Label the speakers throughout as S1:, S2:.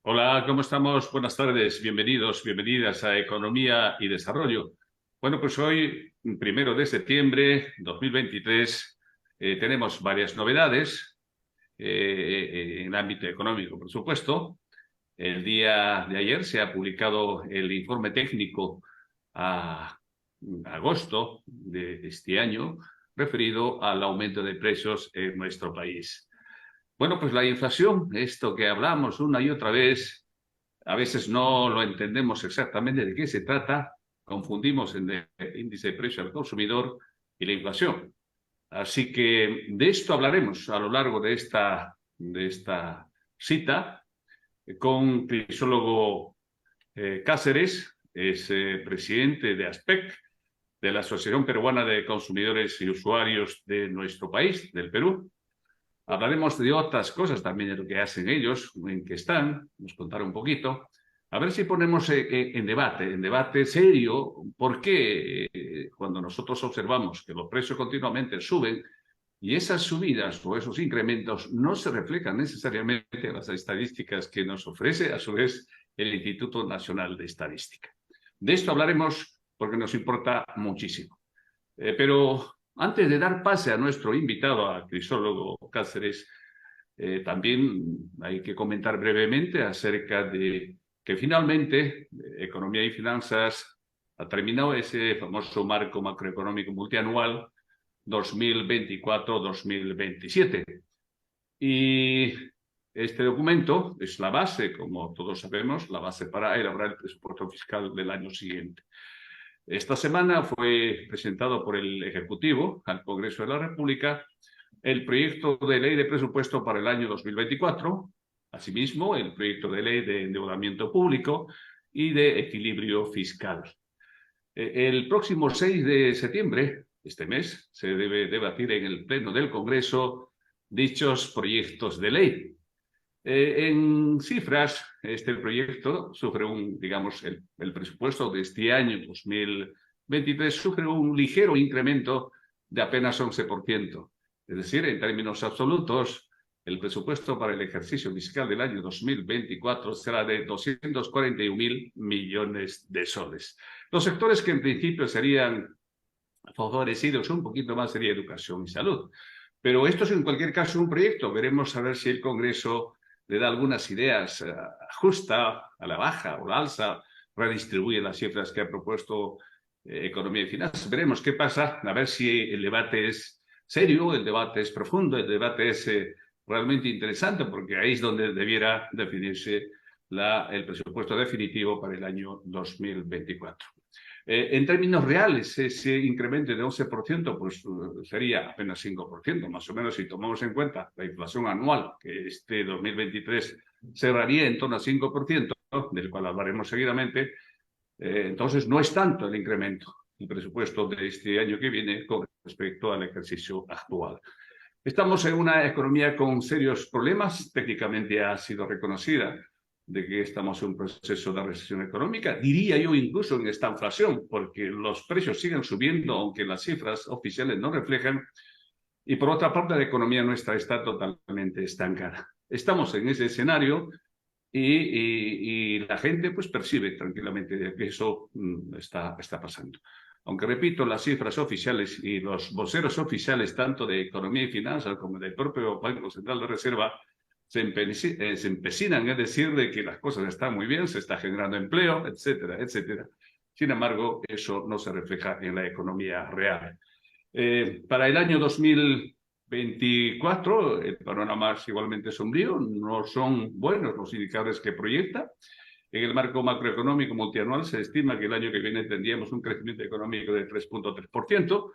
S1: Hola, ¿cómo estamos? Buenas tardes, bienvenidos, bienvenidas a Economía y Desarrollo. Bueno, pues hoy, 1 de septiembre 2023, tenemos varias novedades en el ámbito económico, por supuesto. El día de ayer se ha publicado el informe técnico a agosto de este año referido al aumento de precios en nuestro país. Bueno, pues la inflación, esto que hablamos una y otra vez, a veces no lo entendemos exactamente de qué se trata, confundimos el índice de precio al consumidor y la inflación. Así que de esto hablaremos a lo largo de esta cita con Crisólogo Cáceres, es presidente de ASPEC, de la Asociación Peruana de Consumidores y Usuarios de nuestro país, del Perú. Hablaremos de otras cosas también, de lo que hacen ellos, en qué están, nos contará un poquito. A ver si ponemos en debate serio, por qué cuando nosotros observamos que los precios continuamente suben y esas subidas o esos incrementos no se reflejan necesariamente en las estadísticas que nos ofrece, a su vez, el Instituto Nacional de Estadística. De esto hablaremos porque nos importa muchísimo. Pero antes de dar pase a nuestro invitado, a Crisólogo Cáceres, también hay que comentar brevemente acerca de que finalmente Economía y Finanzas ha terminado ese famoso marco macroeconómico multianual 2024-2027. Y este documento es la base, como todos sabemos, la base para elaborar el presupuesto fiscal del año siguiente. Esta semana fue presentado por el Ejecutivo al Congreso de la República el proyecto de ley de presupuesto para el año 2024, asimismo el proyecto de ley de endeudamiento público y de equilibrio fiscal. El próximo 6 de septiembre, este mes, se debe debatir en el Pleno del Congreso dichos proyectos de ley. En cifras, este proyecto sufre digamos, el presupuesto de este año 2023 sufre un ligero incremento de apenas 11%. Es decir, en términos absolutos, el presupuesto para el ejercicio fiscal del año 2024 será de 241.000 millones de soles. Los sectores que en principio serían favorecidos un poquito más sería educación y salud. Pero esto es en cualquier caso un proyecto. Veremos a ver si el Congreso le da algunas ideas, ajusta a la baja o la alza, redistribuye las cifras que ha propuesto Economía y Finanzas. Veremos qué pasa, a ver si el debate es serio, el debate es profundo, el debate es realmente interesante, porque ahí es donde debiera definirse el presupuesto definitivo para el año 2024. En términos reales, ese incremento de 11% pues, sería apenas 5%, más o menos, si tomamos en cuenta la inflación anual, que este 2023 cerraría en torno a 5%, del cual hablaremos seguidamente. Entonces, no es tanto el incremento del presupuesto de este año que viene con respecto al ejercicio actual. Estamos en una economía con serios problemas, técnicamente ha sido reconocida de que estamos en un proceso de recesión económica, diría yo incluso en esta inflación, porque los precios siguen subiendo, aunque las cifras oficiales no reflejan, y por otra parte la economía nuestra está totalmente estancada. Estamos en ese escenario y la gente pues percibe tranquilamente que eso está pasando. Aunque repito, las cifras oficiales y los voceros oficiales, tanto de Economía y Finanzas como del propio Banco Central de Reserva, se empecinan en decir de que las cosas están muy bien, se está generando empleo, etcétera, etcétera. Sin embargo, eso no se refleja en la economía real. Para el año 2024, el panorama es igualmente sombrío, no son buenos los indicadores que proyecta. En el marco macroeconómico multianual se estima que el año que viene tendríamos un crecimiento económico de 3.3%.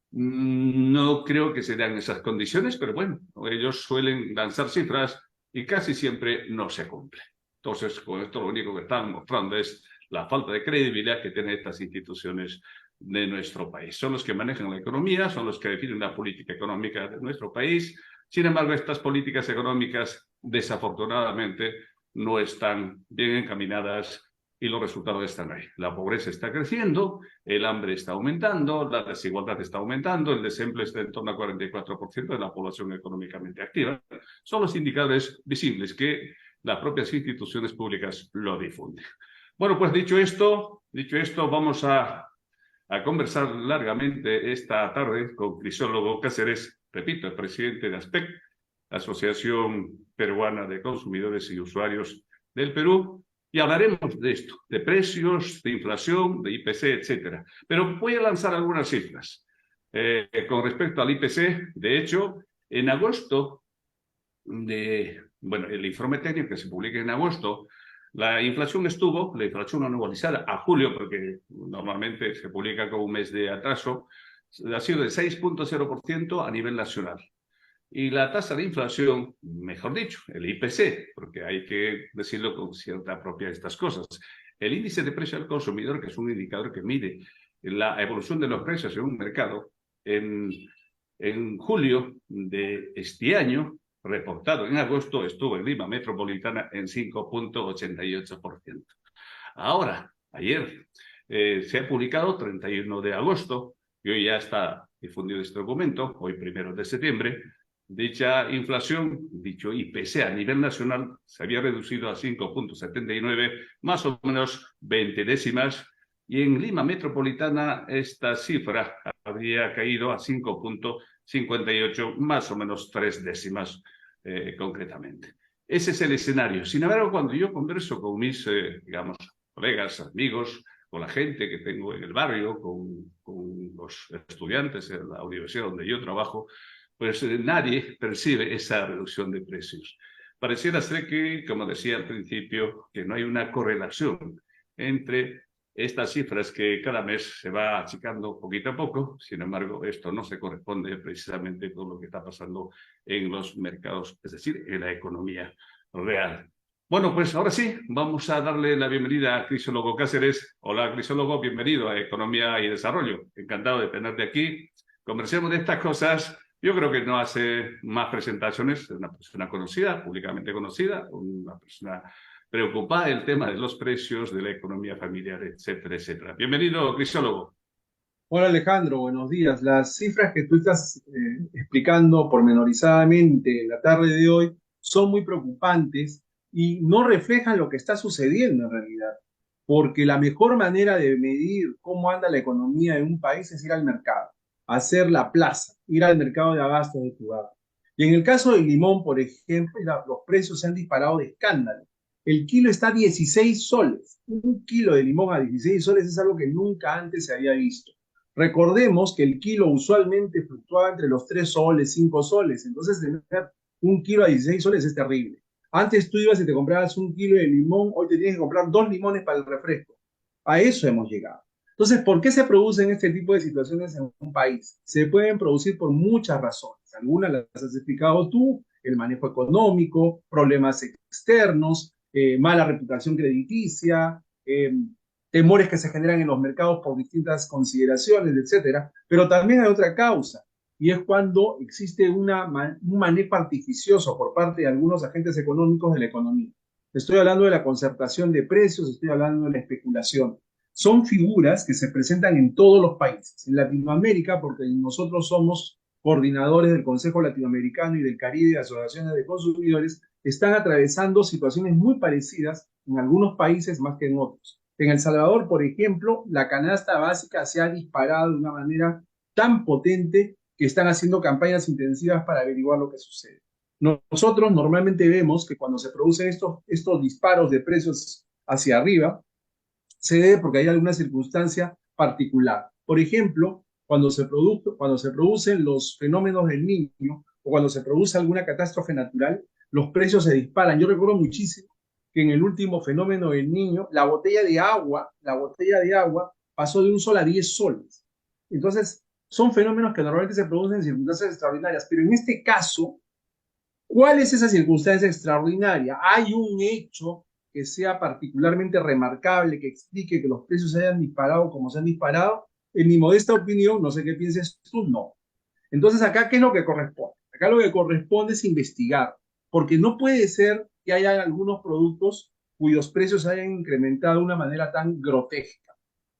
S1: No creo que se den esas condiciones, pero bueno, ellos suelen lanzar cifras y casi siempre no se cumple. Entonces, con esto lo único que están mostrando es la falta de credibilidad que tienen estas instituciones de nuestro país. Son los que manejan la economía, son los que definen la política económica de nuestro país. Sin embargo, estas políticas económicas, desafortunadamente, no están bien encaminadas y los resultados están ahí. La pobreza está creciendo, el hambre está aumentando, la desigualdad está aumentando, el desempleo está en torno al 44% de la población económicamente activa. Son los indicadores visibles que las propias instituciones públicas lo difunden. Bueno, pues dicho esto, vamos a conversar largamente esta tarde con Crisólogo Cáceres, repito, el presidente de ASPEC, Asociación Peruana de Consumidores y Usuarios del Perú, y hablaremos de esto, de precios, de inflación, de IPC, etcétera. Pero voy a lanzar algunas cifras. Con respecto al IPC, de hecho, en agosto, el informe técnico que se publica en agosto, la inflación anualizada a julio, porque normalmente se publica con un mes de atraso, ha sido de 6,0% a nivel nacional. Y la tasa de inflación, mejor dicho, el IPC, porque hay que decirlo con cierta propiedad de estas cosas, el índice de precio al consumidor, que es un indicador que mide la evolución de los precios en un mercado, en julio de este año, reportado en agosto, estuvo en Lima Metropolitana en 5,88%. Ahora, ayer, se ha publicado 31 de agosto, y hoy ya está difundido este documento, hoy 1 de septiembre, dicha inflación, dicho IPC a nivel nacional, se había reducido a 5,79, más o menos 20 décimas, y en Lima Metropolitana esta cifra habría caído a 5,58, más o menos 3 décimas concretamente. Ese es el escenario. Sin embargo, cuando yo converso con mis, colegas, amigos, con la gente que tengo en el barrio, con los estudiantes en la universidad donde yo trabajo, pues nadie percibe esa reducción de precios. Pareciera ser que, como decía al principio, que no hay una correlación entre estas cifras que cada mes se va achicando poquito a poco. Sin embargo, esto no se corresponde precisamente con lo que está pasando en los mercados, es decir, en la economía real. Bueno, pues ahora sí, vamos a darle la bienvenida a Crisólogo Cáceres. Hola, Crisólogo, bienvenido a Economía y Desarrollo. Encantado de tenerte aquí. Conversemos de estas cosas. Yo creo que no hace más presentaciones, es una persona conocida, públicamente conocida, una persona preocupada del tema de los precios, de la economía familiar, etcétera, etcétera. Bienvenido, Crisólogo.
S2: Hola Alejandro, buenos días. Las cifras que tú estás explicando pormenorizadamente en la tarde de hoy son muy preocupantes y no reflejan lo que está sucediendo en realidad, porque la mejor manera de medir cómo anda la economía en un país es ir al mercado, hacer la plaza, ir al mercado de abastos de tu barrio. Y en el caso del limón, por ejemplo, los precios se han disparado de escándalo. El kilo está a 16 soles. Un kilo de limón a 16 soles es algo que nunca antes se había visto. Recordemos que el kilo usualmente fluctuaba entre los 3 soles, 5 soles, entonces tener un kilo a 16 soles es terrible. Antes tú ibas y te comprabas un kilo de limón, hoy te tienes que comprar 2 limones para el refresco. A eso hemos llegado. Entonces, ¿por qué se producen este tipo de situaciones en un país? Se pueden producir por muchas razones. Algunas las has explicado tú, el manejo económico, problemas externos, mala reputación crediticia, temores que se generan en los mercados por distintas consideraciones, etcétera. Pero también hay otra causa, y es cuando existe un manejo artificioso por parte de algunos agentes económicos de la economía. Estoy hablando de la concertación de precios, estoy hablando de la especulación. Son figuras que se presentan en todos los países. En Latinoamérica, porque nosotros somos coordinadores del Consejo Latinoamericano y del Caribe de Asociaciones de Consumidores, están atravesando situaciones muy parecidas en algunos países más que en otros. En El Salvador, por ejemplo, la canasta básica se ha disparado de una manera tan potente que están haciendo campañas intensivas para averiguar lo que sucede. Nosotros normalmente vemos que cuando se producen estos disparos de precios hacia arriba, se debe porque hay alguna circunstancia particular. Por ejemplo, cuando se producen los fenómenos del Niño o cuando se produce alguna catástrofe natural, los precios se disparan. Yo recuerdo muchísimo que en el último fenómeno del Niño, la botella de agua pasó de 1 sol a 10 soles. Entonces, son fenómenos que normalmente se producen en circunstancias extraordinarias, pero en este caso, ¿cuál es esa circunstancia extraordinaria? ¿Hay un hecho que sea particularmente remarcable, que explique que los precios se hayan disparado como se han disparado? En mi modesta opinión, no sé qué pienses tú, no. Entonces, acá, ¿qué es lo que corresponde? Acá lo que corresponde es investigar, porque no puede ser que haya algunos productos cuyos precios se hayan incrementado de una manera tan grotesca.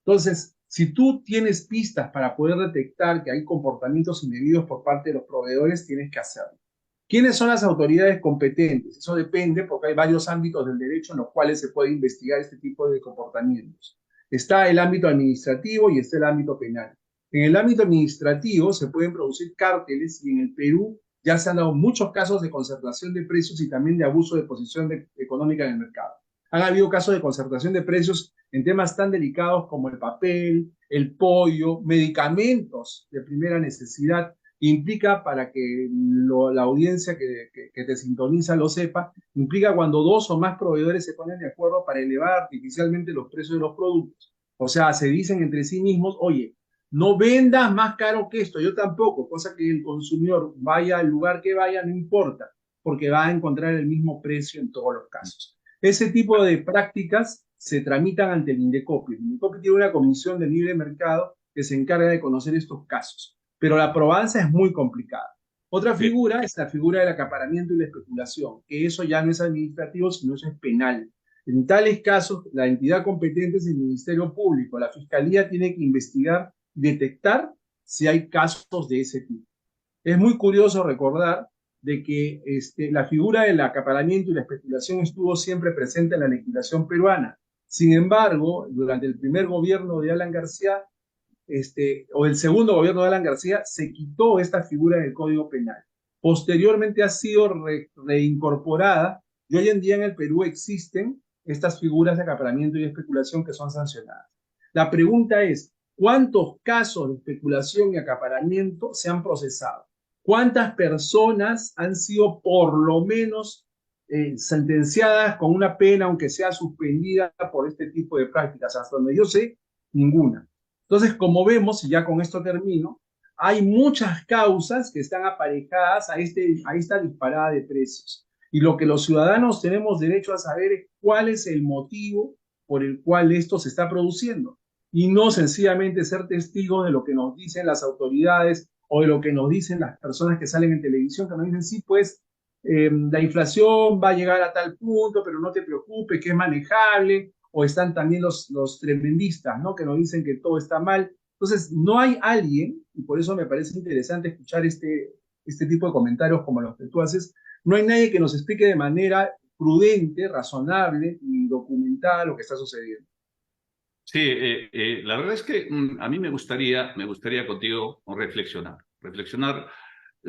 S2: Entonces, si tú tienes pistas para poder detectar que hay comportamientos indebidos por parte de los proveedores, tienes que hacerlo. ¿Quiénes son las autoridades competentes? Eso depende porque hay varios ámbitos del derecho en los cuales se puede investigar este tipo de comportamientos. Está el ámbito administrativo y está el ámbito penal. En el ámbito administrativo se pueden producir cárteles y en el Perú ya se han dado muchos casos de concertación de precios y también de abuso de posición económica en el mercado. Han habido casos de concertación de precios en temas tan delicados como el papel, el pollo, medicamentos de primera necesidad. Implica, para que la audiencia que te sintoniza lo sepa, implica cuando dos o más proveedores se ponen de acuerdo para elevar artificialmente los precios de los productos. O sea, se dicen entre sí mismos, oye, no vendas más caro que esto, yo tampoco, cosa que el consumidor vaya al lugar que vaya, no importa, porque va a encontrar el mismo precio en todos los casos. Ese tipo de prácticas se tramitan ante el INDECOPI. El INDECOPI tiene una comisión de libre mercado que se encarga de conocer estos casos, pero la probanza es muy complicada. Otra
S1: Bien,
S2: figura es la figura del acaparamiento y la especulación, que eso ya no es administrativo, sino eso es penal. En tales casos, la entidad competente es el Ministerio Público. La Fiscalía tiene que investigar, detectar si hay casos de ese tipo. Es muy curioso recordar de que la figura del acaparamiento y la especulación estuvo siempre presente en la legislación peruana. Sin embargo, durante el primer gobierno de Alan García, o el segundo gobierno de Alan García, se quitó esta figura del Código Penal. Posteriormente ha sido reincorporada y hoy en día en el Perú existen estas figuras de acaparamiento y especulación que son sancionadas. La pregunta es, ¿cuántos casos de especulación y acaparamiento se han procesado? ¿Cuántas personas han sido por lo menos sentenciadas con una pena, aunque sea suspendida por este tipo de prácticas? Hasta donde yo sé, ninguna. Entonces, como vemos, y ya con esto termino, hay muchas causas que están aparejadas a esta disparada de precios. Y lo que los ciudadanos tenemos derecho a saber es cuál es el motivo por el cual esto se está produciendo. Y no sencillamente ser testigos de lo que nos dicen las autoridades o de lo que nos dicen las personas que salen en televisión, que nos dicen, sí, pues la inflación va a llegar a tal punto, pero no te preocupes, que es manejable, o están también los tremendistas, ¿no? Que nos dicen que todo está mal. Entonces, no hay alguien, y por eso me parece interesante escuchar este tipo de comentarios como los que tú haces, no hay nadie que nos explique de manera prudente, razonable y documentada lo que está sucediendo.
S1: sí, la verdad es que a mí me gustaría contigo reflexionar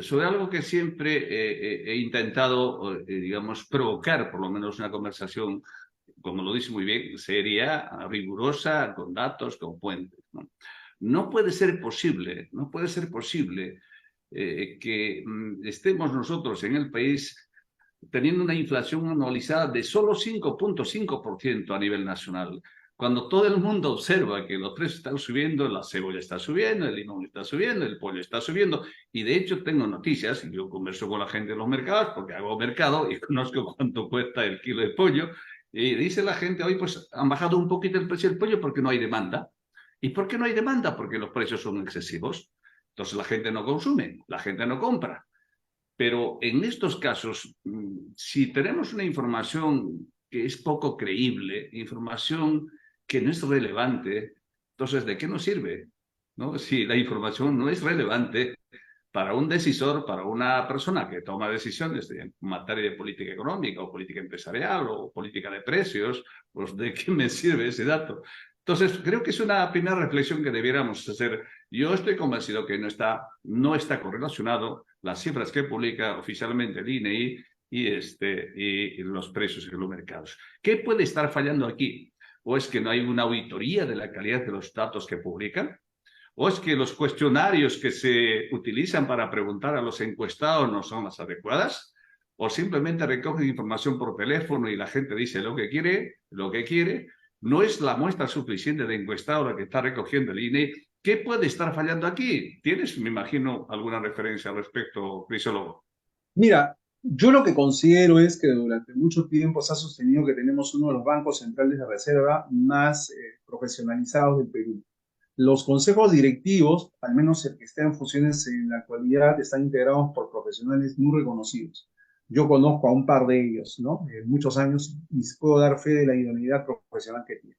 S1: sobre algo que siempre he intentado, digamos, provocar por lo menos una conversación, como lo dice muy bien, seria, rigurosa, con datos, con fuentes, ¿no? No puede ser posible que estemos nosotros en el país teniendo una inflación anualizada de solo 5,5% a nivel nacional. Cuando todo el mundo observa que los precios están subiendo, la cebolla está subiendo, el limón está subiendo, el pollo está subiendo, y de hecho tengo noticias, y yo converso con la gente de los mercados, porque hago mercado y conozco cuánto cuesta el kilo de pollo, y dice la gente, hoy pues han bajado un poquito el precio del pollo porque no hay demanda. ¿Y por qué no hay demanda? Porque los precios son excesivos. Entonces la gente no consume, la gente no compra. Pero en estos casos, si tenemos una información que es poco creíble, información que no es relevante, entonces, ¿de qué nos sirve? ¿No? Si la información no es relevante para un decisor, para una persona que toma decisiones en materia de política económica o política empresarial o política de precios, pues ¿de qué me sirve ese dato? Entonces, creo que es una primera reflexión que debiéramos hacer. Yo estoy convencido que no está correlacionado las cifras que publica oficialmente el INEI y los precios en los mercados. ¿Qué puede estar fallando aquí? ¿O es que no hay una auditoría de la calidad de los datos que publican? ¿O es que los cuestionarios que se utilizan para preguntar a los encuestados no son las adecuadas? ¿O simplemente recogen información por teléfono y la gente dice lo que quiere? ¿No es la muestra suficiente de encuestado la que está recogiendo el INE? ¿Qué puede estar fallando aquí? ¿Tienes, me imagino, alguna referencia al respecto, Crisólogo?
S2: Mira, yo lo que considero es que durante mucho tiempo se ha sostenido que tenemos uno de los bancos centrales de reserva más profesionalizados del Perú. Los consejos directivos, al menos el que está en funciones en la actualidad, están integrados por profesionales muy reconocidos. Yo conozco a un par de ellos, ¿no? Muchos años y puedo dar fe de la idoneidad profesional que tienen.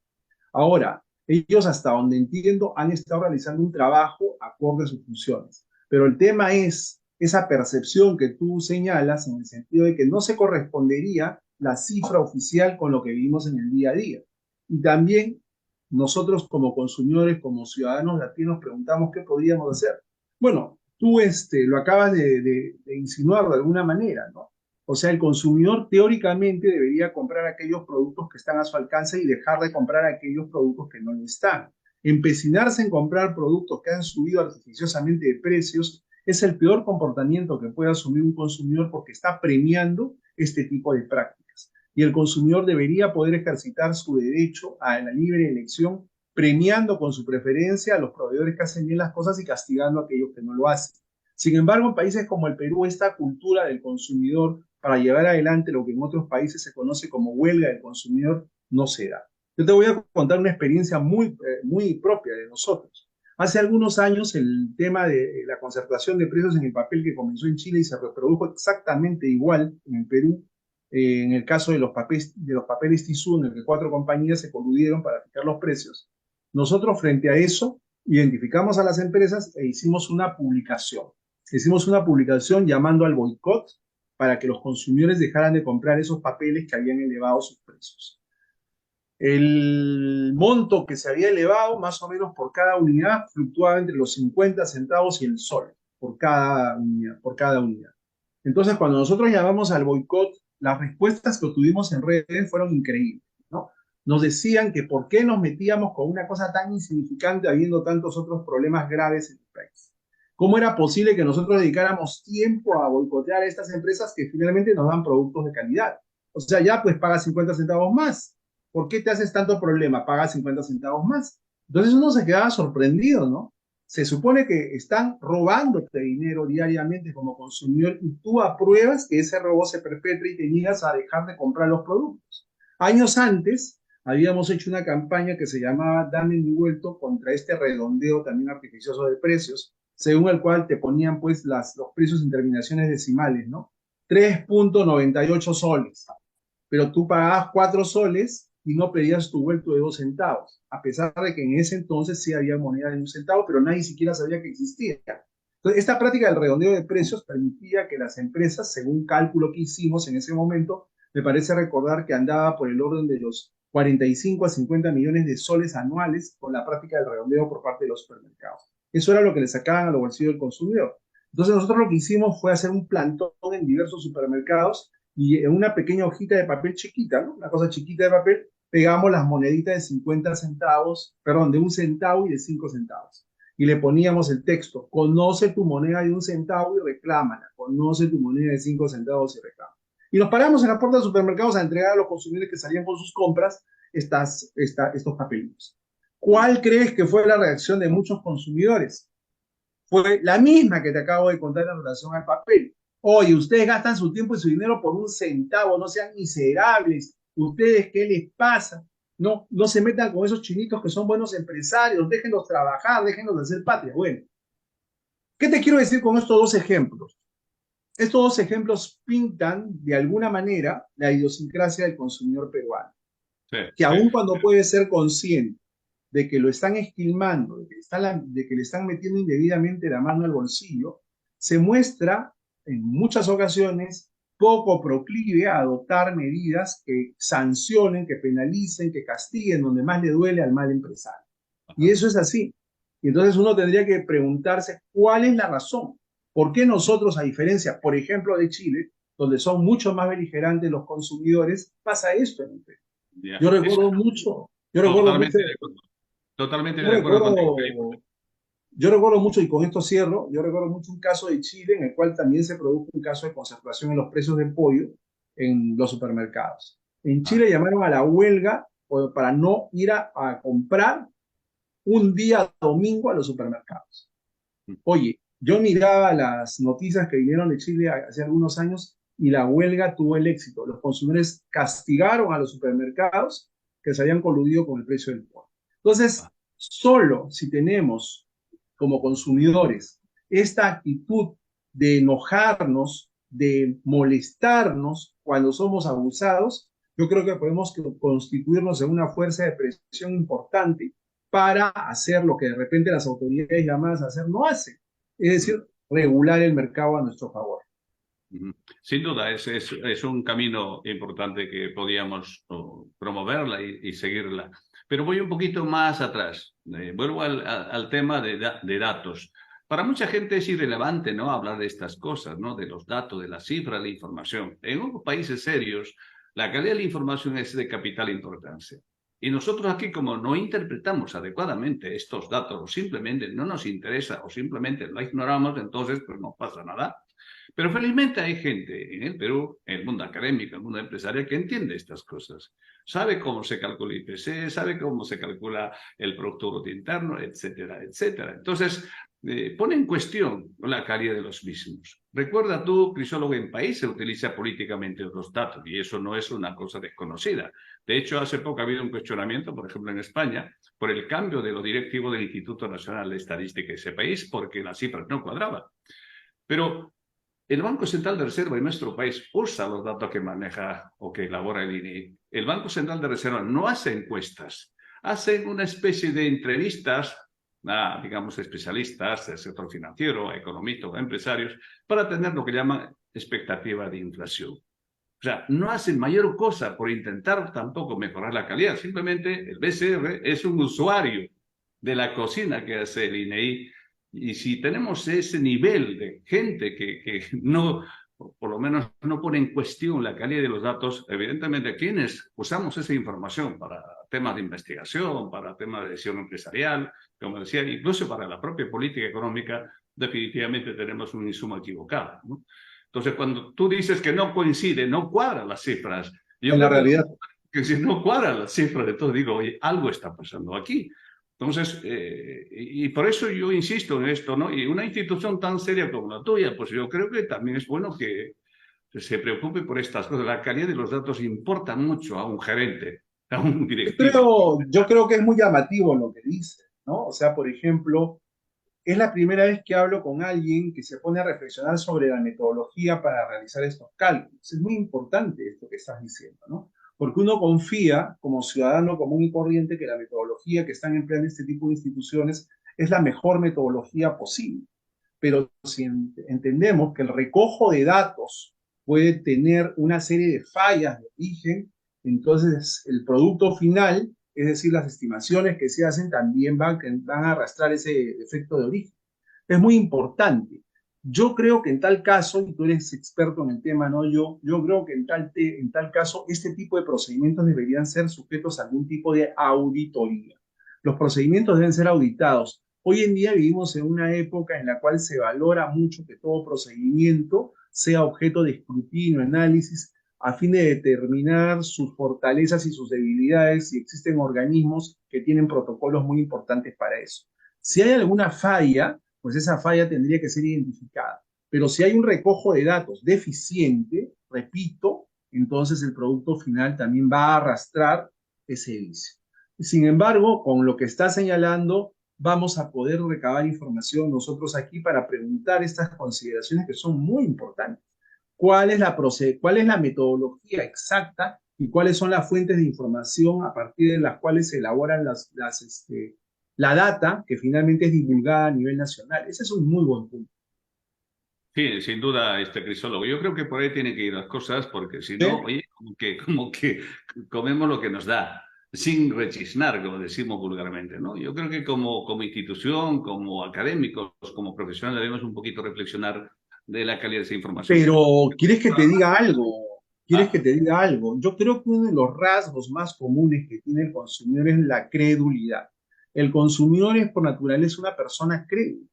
S2: Ahora, ellos hasta donde entiendo han estado realizando un trabajo acorde a sus funciones. Pero el tema es esa percepción que tú señalas en el sentido de que no se correspondería la cifra oficial con lo que vivimos en el día a día. Y también nosotros como consumidores, como ciudadanos latinos, preguntamos qué podríamos hacer. Bueno, tú lo acabas de insinuar de alguna manera, ¿no? O sea, el consumidor teóricamente debería comprar aquellos productos que están a su alcance y dejar de comprar aquellos productos que no lo están. Empecinarse en comprar productos que han subido artificiosamente de precios es el peor comportamiento que puede asumir un consumidor porque está premiando este tipo de prácticas. Y el consumidor debería poder ejercitar su derecho a la libre elección, premiando con su preferencia a los proveedores que hacen bien las cosas y castigando a aquellos que no lo hacen. Sin embargo, en países como el Perú, esta cultura del consumidor para llevar adelante lo que en otros países se conoce como huelga del consumidor no se da. Yo te voy a contar una experiencia muy propia de nosotros. Hace algunos años el tema de la concertación de precios en el papel que comenzó en Chile y se reprodujo exactamente igual en el Perú, en el caso de los papeles Tizú, en el que cuatro compañías se coludieron para fijar los precios. Nosotros frente a eso identificamos a las empresas e hicimos una publicación. Hicimos una publicación llamando al boicot para que los consumidores dejaran de comprar esos papeles que habían elevado sus precios. El monto que se había elevado, más o menos por cada unidad, fluctuaba entre los 50 centavos y el sol por cada unidad, por cada unidad. Entonces, cuando nosotros llamamos al boicot, las respuestas que obtuvimos en redes fueron increíbles, ¿no? Nos decían que por qué nos metíamos con una cosa tan insignificante habiendo tantos otros problemas graves en el país. ¿Cómo era posible que nosotros dedicáramos tiempo a boicotear a estas empresas que finalmente nos dan productos de calidad? O sea, ya pues paga 50 centavos más. ¿Por qué te haces tanto problema? Paga 50 centavos más. Entonces uno se quedaba sorprendido, ¿no? Se supone que están robándote dinero diariamente como consumidor y tú apruebas que ese robo se perpetre y te niegas a dejar de comprar los productos. Años antes habíamos hecho una campaña que se llamaba Dame mi vuelto contra este redondeo también artificioso de precios, según el cual te ponían pues los precios en terminaciones decimales, ¿no? 3.98 soles, pero tú pagabas 4 soles y no pedías tu vuelto de 2 centavos, a pesar de que en ese entonces sí había moneda de 1 centavo, pero nadie siquiera sabía que existía. Entonces, esta práctica del redondeo de precios permitía que las empresas, según cálculo que hicimos en ese momento, me parece recordar que andaba por el orden de los 45 a 50 millones de soles anuales con la práctica del redondeo por parte de los supermercados. Eso era lo que le sacaban a los bolsillos del consumidor. Entonces nosotros lo que hicimos fue hacer un plantón en diversos supermercados y en una pequeña hojita de papel chiquita, ¿no? Una cosa chiquita de papel, pegamos las moneditas de 50 centavos, perdón, de 1 centavo y de 5 centavos. Y le poníamos el texto: conoce tu moneda de 1 centavo y reclámala, conoce tu moneda de 5 centavos y reclámala. Y nos paramos en la puerta de supermercados a entregar a los consumidores que salían con sus compras estos papelitos. ¿Cuál crees que fue la reacción de muchos consumidores? Fue la misma que te acabo de contar en relación al papel. Oye, ustedes gastan su tiempo y su dinero por 1 centavo, no sean miserables. ¿Ustedes qué les pasa? No, no se metan con esos chinitos que son buenos empresarios, déjenlos trabajar, déjenlos hacer patria. Bueno, ¿qué te quiero decir con estos dos ejemplos? Estos dos ejemplos pintan de alguna manera la idiosincrasia del consumidor peruano,
S1: Sí,
S2: que
S1: sí.
S2: aun cuando puede ser consciente de que lo están esquilmando, de que le están metiendo indebidamente la mano al bolsillo, se muestra en muchas ocasiones poco proclive a adoptar medidas que sancionen, que penalicen, que castiguen donde más le duele al mal empresario. Y
S1: Ajá.
S2: eso es así. Y entonces uno tendría que preguntarse cuál es la razón. ¿Por qué nosotros, a diferencia, por ejemplo, de Chile, donde son mucho más beligerantes los consumidores, pasa esto en el Perú?
S1: Ya.
S2: Yo
S1: Es
S2: recuerdo mucho, yo recuerdo mucho,
S1: totalmente de acuerdo. Totalmente
S2: yo
S1: de acuerdo contigo, Felipe.
S2: recuerdo, yo recuerdo mucho, y con esto cierro, yo recuerdo mucho un caso de Chile en el cual también se produjo un caso de concentración en los precios del pollo en los supermercados. En
S1: Ah,
S2: Chile llamaron a la huelga para no ir a comprar un día domingo a los supermercados. Oye, yo miraba las noticias que vinieron de Chile hace algunos años y la huelga tuvo el éxito. Los consumidores castigaron a los supermercados que se habían coludido con el precio del pollo. Entonces,
S1: ah,
S2: solo si tenemos como consumidores esta actitud de enojarnos, de molestarnos cuando somos abusados, yo creo que podemos constituirnos en una fuerza de presión importante para hacer lo que de repente las autoridades llamadas a hacer no hacen. Es decir, regular el mercado a nuestro favor.
S1: Ujú. Sin duda, es un camino importante que podíamos promoverla y seguirla. Pero voy un poquito más atrás. Vuelvo al tema de datos. Para mucha gente es irrelevante, ¿no?, hablar de estas cosas, ¿no?, de los datos, de las cifras, la información. En otros países serios, la calidad de la información es de capital importancia. Y nosotros aquí, como no interpretamos adecuadamente estos datos, o simplemente no nos interesa, o simplemente lo ignoramos, entonces pues no pasa nada. Pero felizmente hay gente en el Perú, en el mundo académico, en el mundo empresarial, que entiende estas cosas. Sabe cómo se calcula el IPC, sabe cómo se calcula el Producto Bruto Interno, etcétera, etcétera. Entonces, pone en cuestión la calidad de los mismos. Recuerda tú, Crisólogo, en país se utiliza políticamente los datos y eso no es una cosa desconocida. De hecho, hace poco ha habido un cuestionamiento, por ejemplo, en España, por el cambio de lo directivo del Instituto Nacional de Estadística de ese país porque las cifras no cuadraban. Pero el Banco Central de Reserva en nuestro país usa los datos que maneja o que elabora el INE. El Banco Central de Reserva no hace encuestas, hacen una especie de entrevistas a, digamos, especialistas del sector financiero, a economistas o a empresarios, para tener lo que llaman expectativa de inflación. O sea, no hacen mayor cosa por intentar tampoco mejorar la calidad, simplemente el BCR es un usuario de la cocina que hace el INEI. Y si tenemos ese nivel de gente que no, por lo menos no pone en cuestión la calidad de los datos, evidentemente quienes usamos esa información para temas de investigación, para temas de decisión empresarial, como decía, incluso para la propia política económica, definitivamente tenemos un insumo equivocado, ¿no? Entonces, cuando tú dices que no coincide, no cuadran las cifras, yo
S2: En la
S1: creo
S2: realidad.
S1: que si no cuadran las cifras de todo, digo, oye, algo está pasando aquí. Entonces, y por eso yo insisto en esto, ¿no? Y una institución tan seria como la tuya, pues yo creo que también es bueno que se preocupe por estas cosas. La calidad de los datos importa mucho a un gerente, a un directivo.
S2: Yo creo que es muy llamativo lo que dice, ¿no? O sea, por ejemplo, es la primera vez que hablo con alguien que se pone a reflexionar sobre la metodología para realizar estos cálculos. Es muy importante esto que estás diciendo, ¿no? Porque uno confía como ciudadano común y corriente que la metodología que están empleando este tipo de instituciones es la mejor metodología posible. Pero si entendemos que el recojo de datos puede tener una serie de fallas de origen, entonces el producto final, es decir, las estimaciones que se hacen, también van a arrastrar ese efecto de origen. Es muy importante. Yo creo que en tal caso, y tú eres experto en el tema, ¿no? Yo creo que en tal caso, este tipo de procedimientos deberían ser sujetos a algún tipo de auditoría. Los procedimientos deben ser auditados. Hoy en día vivimos en una época en la cual se valora mucho que todo procedimiento sea objeto de escrutinio, análisis, a fin de determinar sus fortalezas y sus debilidades, y existen organismos que tienen protocolos muy importantes para eso. Si hay alguna falla, pues esa falla tendría que ser identificada. Pero si hay un recojo de datos deficiente, repito, entonces el producto final también va a arrastrar ese vicio. Sin embargo, con lo que está señalando, vamos a poder recabar información nosotros aquí para preguntar estas consideraciones que son muy importantes. ¿Cuál es la metodología exacta y cuáles son las fuentes de información a partir de las cuales se elaboran la data que finalmente es divulgada a nivel nacional? Ese es un muy buen punto.
S1: Sí, sin duda, Crisólogo. Yo creo que por ahí tienen que ir las cosas, porque si
S2: ¿Sí?
S1: no, oye, como que comemos lo que nos da, sin rechisnar, como decimos vulgarmente, ¿no? Yo creo que como institución, como académicos, como profesionales, debemos un poquito reflexionar de la calidad de esa información.
S2: Pero, ¿quieres que te diga algo? ¿Quieres que
S1: Ah,
S2: te diga algo? Yo creo que uno de los rasgos más comunes que tiene el consumidor es la credulidad. El consumidor es por naturaleza una persona crédula.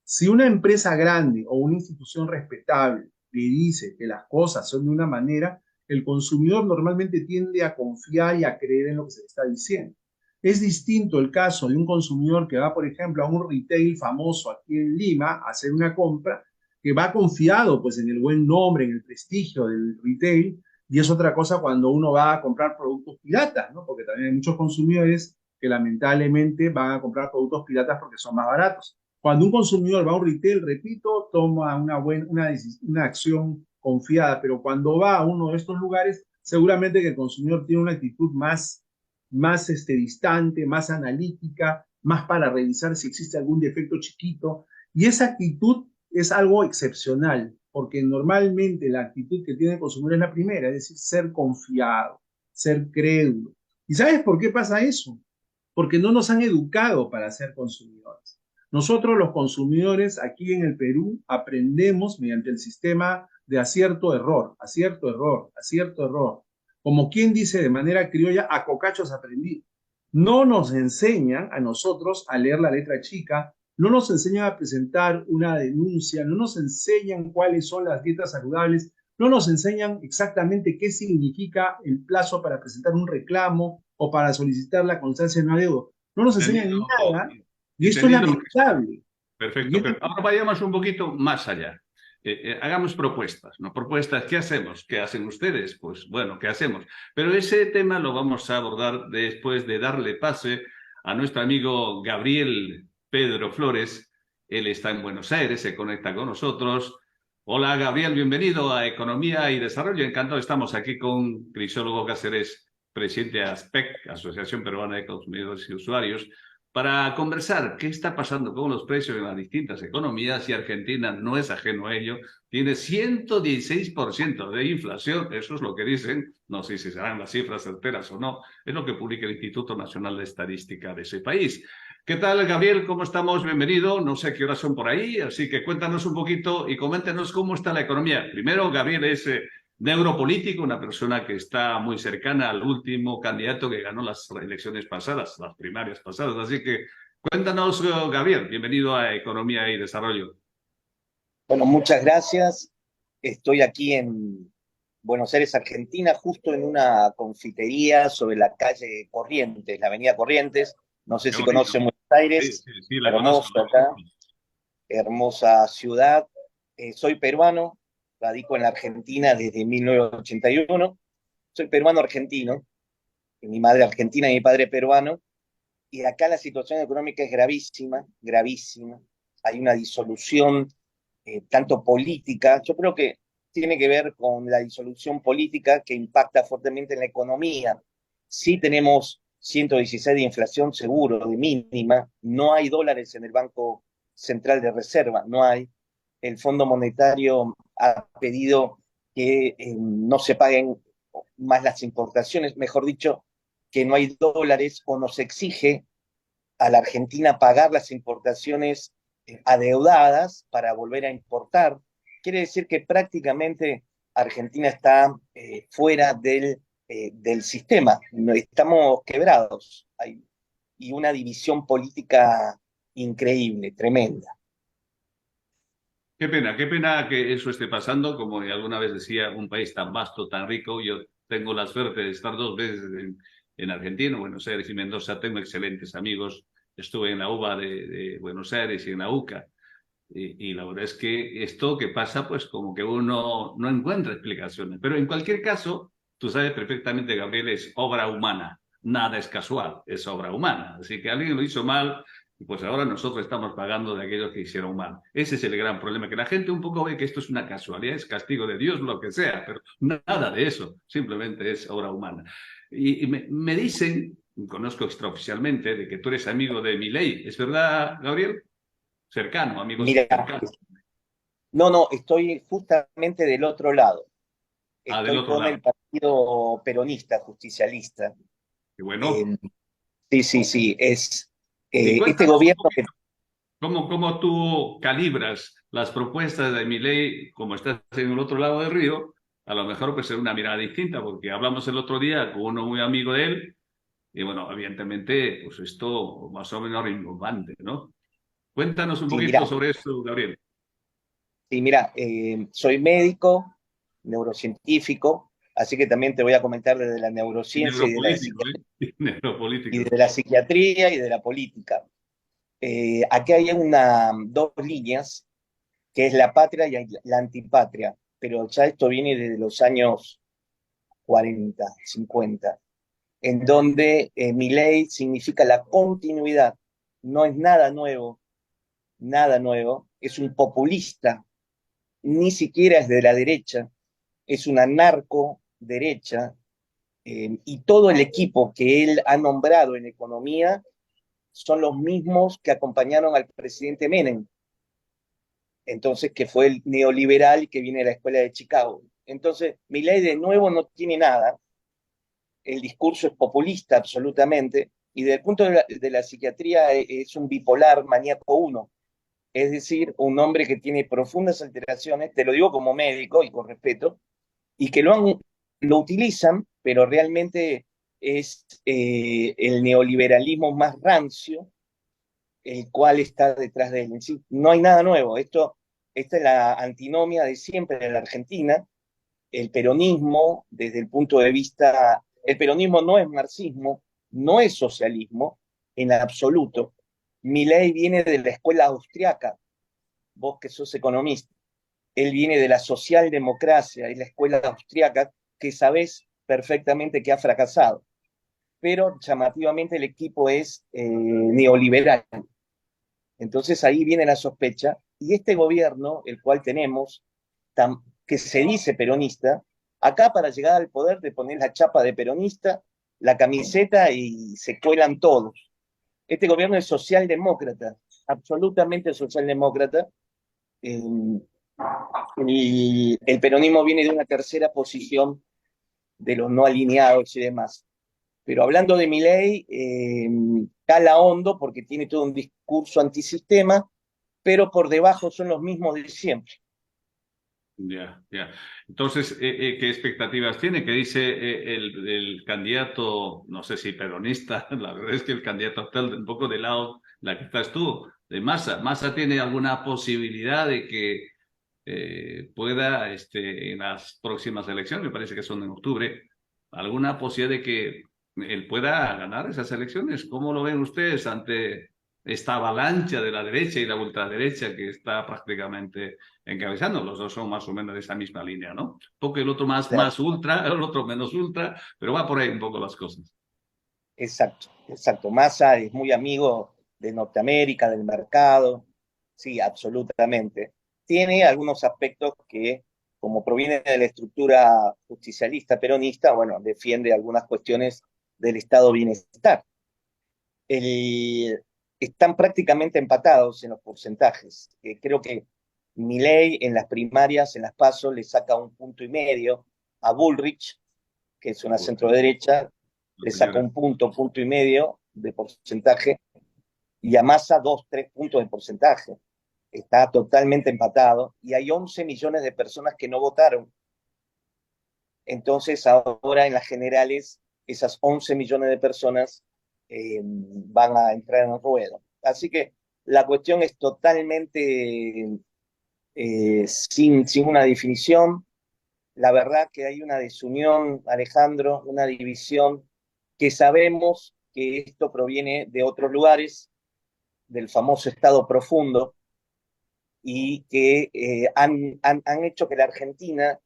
S2: Si una empresa grande o una institución respetable le dice que las cosas son de una manera, el consumidor normalmente tiende a confiar y a creer en lo que se le está diciendo. Es distinto el caso de un consumidor que va, por ejemplo, a un retail famoso aquí en Lima a hacer una compra, que va confiado pues en el buen nombre, en el prestigio del retail, y es otra cosa cuando uno va a comprar productos piratas, ¿no? Porque también hay muchos consumidores que lamentablemente van a comprar productos piratas porque son más baratos. Cuando un consumidor va a un retail, repito, toma una acción confiada, pero cuando va a uno de estos lugares, seguramente que el consumidor tiene una actitud más distante, más analítica, más para revisar si existe algún defecto chiquito, y esa actitud es algo excepcional, porque normalmente la actitud que tiene el consumidor es la primera, es decir, ser confiado, ser crédulo. ¿Y sabes por qué pasa eso? Porque no nos han educado para ser consumidores. Nosotros los consumidores aquí en el Perú aprendemos mediante el sistema de acierto-error, acierto-error, acierto-error. Como quien dice de manera criolla, a cocachos aprendí. No nos enseñan a nosotros a leer la letra chica, no nos enseñan a presentar una denuncia, no nos enseñan cuáles son las dietas saludables, no nos enseñan exactamente qué significa el plazo para presentar un reclamo o para solicitar la constancia de un adeudo. No nos enseñan
S1: Entendido,
S2: nada y esto es
S1: entendido lo que está.
S2: lamentable. Y
S1: Perfecto,
S2: esto,
S1: pero ahora vayamos un poquito más allá. Hagamos propuestas, ¿no? Propuestas, ¿qué hacemos? ¿Qué hacen ustedes? Pues bueno, ¿qué hacemos? Pero ese tema lo vamos a abordar después de darle pase a nuestro amigo Gabriel Pedro Flores. Él está en Buenos Aires, se conecta con nosotros. Hola Gabriel, bienvenido a Economía y Desarrollo. Encantado, estamos aquí con Crisólogo Cáceres, presidente de ASPEC, Asociación Peruana de Consumidores y Usuarios, para conversar qué está pasando con los precios en las distintas economías, y Argentina no es ajeno a ello. Tiene 116% de inflación, eso es lo que dicen, no sé si serán las cifras certeras o no, es lo que publica el Instituto Nacional de Estadística de ese país. ¿Qué tal, Gabriel? ¿Cómo estamos? Bienvenido. No sé qué horas son por ahí, así que cuéntanos un poquito y coméntenos cómo está la economía. Primero, Gabriel es neuropolítico, una persona que está muy cercana al último candidato que ganó las elecciones pasadas, las primarias pasadas. Así que cuéntanos, Gabriel, bienvenido a Economía y Desarrollo.
S3: Bueno, muchas gracias. Estoy aquí en Buenos Aires, Argentina, justo en una confitería sobre la calle Corrientes, la avenida Corrientes. No sé
S1: Qué
S3: si
S1: bonito.
S3: conocen Buenos
S1: Sí,
S3: Aires,
S1: sí, sí, la conozco.
S3: hermoso acá, hermosa ciudad. Soy peruano, radico en la Argentina desde 1981. Soy peruano argentino, mi madre argentina y mi padre peruano. Y acá la situación económica es gravísima, gravísima. Hay una disolución tanto política, yo creo que tiene que ver con la disolución política que impacta fuertemente en la economía. Sí tenemos 116 de inflación seguro, de mínima, no hay dólares en el Banco Central de Reserva, no hay. El Fondo Monetario ha pedido que no se paguen más las importaciones, mejor dicho, que no hay dólares o nos exige a la Argentina pagar las importaciones adeudadas para volver a importar. Quiere decir que prácticamente Argentina está fuera del sistema, estamos quebrados. Hay, y una división política increíble, tremenda.
S1: Qué pena que eso esté pasando. Como alguna vez decía, un país tan vasto, tan rico. Yo tengo la suerte de estar 2 veces en Argentina, Buenos Aires y Mendoza. Tengo excelentes amigos. Estuve en la UBA de Buenos Aires y en la UCA. Y la verdad es que esto que pasa, pues como que uno no encuentra explicaciones. Pero en cualquier caso, tú sabes perfectamente, Gabriel, es obra humana. Nada es casual, es obra humana. Así que alguien lo hizo mal y pues ahora nosotros estamos pagando de aquellos que hicieron mal. Ese es el gran problema, que la gente un poco ve que esto es una casualidad, es castigo de Dios, lo que sea, pero nada de eso, simplemente es obra humana. Y me dicen, conozco extraoficialmente, de que tú eres amigo de Milei. ¿Es verdad, Gabriel? Cercano, amigos
S3: Mira,
S1: cercanos.
S3: no, estoy justamente del otro lado.
S1: Ah, del
S3: Estoy
S1: otro
S3: con
S1: lado.
S3: el partido peronista, justicialista.
S1: Qué bueno.
S3: Eh, sí, es
S1: Y
S3: este
S1: cuéntanos un
S3: gobierno que
S1: poquito, ¿cómo tú calibras las propuestas de mi ley, como estás en el otro lado del río? A lo mejor puede ser una mirada distinta, porque hablamos el otro día con uno muy amigo de él, y bueno, evidentemente, pues esto más o menos rimbombante, ¿no? Cuéntanos un
S3: sí,
S1: poquito sobre eso, Gabriel.
S3: mira, soy médico, neurocientífico, así que también te voy a comentar desde la
S1: Y
S3: neurociencia
S1: neuropolítico, ¿eh? Y
S3: y
S1: neuropolítico.
S3: de la psiquiatría y de la política. Aquí hay dos líneas, que es la patria y la antipatria, pero ya esto viene desde los años 40, 50, en donde mi ley significa la continuidad, no es nada nuevo, es un populista, ni siquiera es de la derecha, es una narco derecha, y todo el equipo que él ha nombrado en economía son los mismos que acompañaron al presidente Menem. entonces que fue el neoliberal que viene de la escuela de Chicago. Entonces, Milei de nuevo no tiene nada, el discurso es populista absolutamente, y desde el punto de la psiquiatría es un bipolar maníaco uno, es decir, un hombre que tiene profundas alteraciones, te lo digo como médico y con respeto, y que lo utilizan, pero realmente es el neoliberalismo más rancio el cual está detrás de él. Es decir, no hay nada nuevo. Esta es la antinomia de siempre en la Argentina. El peronismo, desde el punto de vista, el peronismo no es marxismo, no es socialismo en absoluto. Milei viene de la escuela austriaca, vos que sos economista, él viene de la socialdemocracia y la escuela austriaca que sabés perfectamente que ha fracasado. Pero llamativamente el equipo es neoliberal. Entonces ahí viene la sospecha y este gobierno, el cual tenemos, que se dice peronista, acá para llegar al poder te pones la chapa de peronista, la camiseta y se cuelan todos. Este gobierno es socialdemócrata, absolutamente socialdemócrata, eh, y el peronismo viene de una tercera posición de los no alineados y demás. Pero hablando de Milei, cala hondo porque tiene todo un discurso antisistema, pero por debajo son los mismos de siempre.
S1: Ya, ya. Entonces, ¿qué expectativas tiene? ¿Qué dice el candidato, no sé si peronista? La verdad es que el candidato está un poco de lado, la que estás tú, de Massa. ¿Massa tiene alguna posibilidad de que pueda, en las próximas elecciones, me parece que son en octubre, alguna posibilidad de que él pueda ganar esas elecciones? ¿Cómo lo ven ustedes ante esta avalancha de la derecha y la ultraderecha que está prácticamente encabezando? Los dos son más o menos de esa misma línea, ¿no? Porque el otro más ultra, el otro menos ultra, pero va por ahí un poco las cosas.
S3: Exacto, exacto. Massa es muy amigo de Norteamérica, del mercado, sí, absolutamente. Tiene algunos aspectos que, como proviene de la estructura justicialista peronista, bueno, defiende algunas cuestiones del estado de bienestar. El, están prácticamente empatados en los porcentajes. Creo que Milei en las primarias, en las PASO, le saca 1,5 puntos a Bullrich, que es una centroderecha,
S1: La
S3: le saca
S1: señora.
S3: 1,5 puntos de porcentaje, y a Massa 2, 3 puntos de porcentaje. Está totalmente empatado y hay 11 millones de personas que no votaron. Entonces ahora en las generales esas 11 millones de personas van a entrar en el ruedo. Así que la cuestión es totalmente sin una definición. La verdad que hay una desunión, Alejandro, una división que sabemos que esto proviene de otros lugares, del famoso Estado profundo, y que han hecho que la Argentina,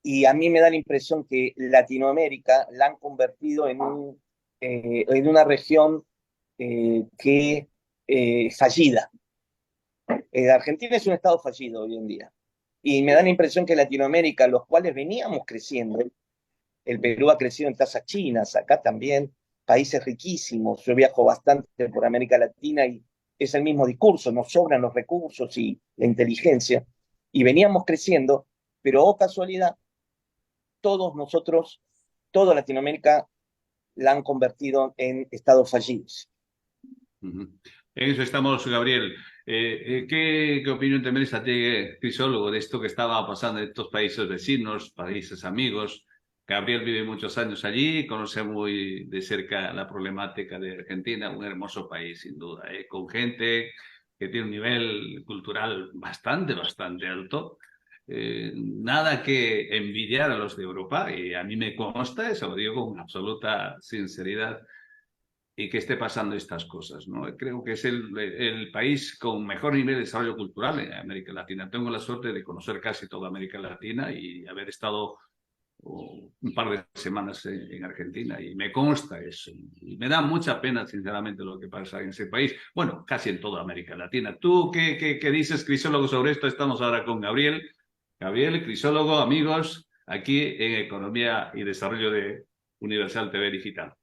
S3: y a mí me da la impresión que Latinoamérica la han convertido en una región que fallida. Argentina es un estado fallido hoy en día. Y me da la impresión que Latinoamérica, los cuales veníamos creciendo, el Perú ha crecido en tasas chinas, acá también, países riquísimos. Yo viajo bastante por América Latina y es el mismo discurso, nos sobran los recursos y la inteligencia. Y veníamos creciendo, pero oh casualidad, todos nosotros, toda Latinoamérica la han convertido en estados fallidos.
S1: En eso estamos, Gabriel. ¿Qué opinión te merece a ti, crisólogo, de esto que estaba pasando en estos países vecinos, países amigos? Gabriel vive muchos años allí, conoce muy de cerca la problemática de Argentina, un hermoso país, sin duda, con gente que tiene un nivel cultural bastante alto. Nada que envidiar a los de Europa, y a mí me consta, eso lo digo con absoluta sinceridad, y que esté pasando estas cosas, ¿no? Creo que es el país con mejor nivel de desarrollo cultural en América Latina. Tengo la suerte de conocer casi toda América Latina y haber estado un par de semanas en Argentina y me consta eso. Y me da mucha pena, sinceramente, lo que pasa en ese país. Bueno, casi en toda América Latina. ¿Tú qué dices, crisólogo, sobre esto? Estamos ahora con Gabriel. Gabriel, crisólogo, amigos, aquí en Economía y Desarrollo de Universal TV Digital.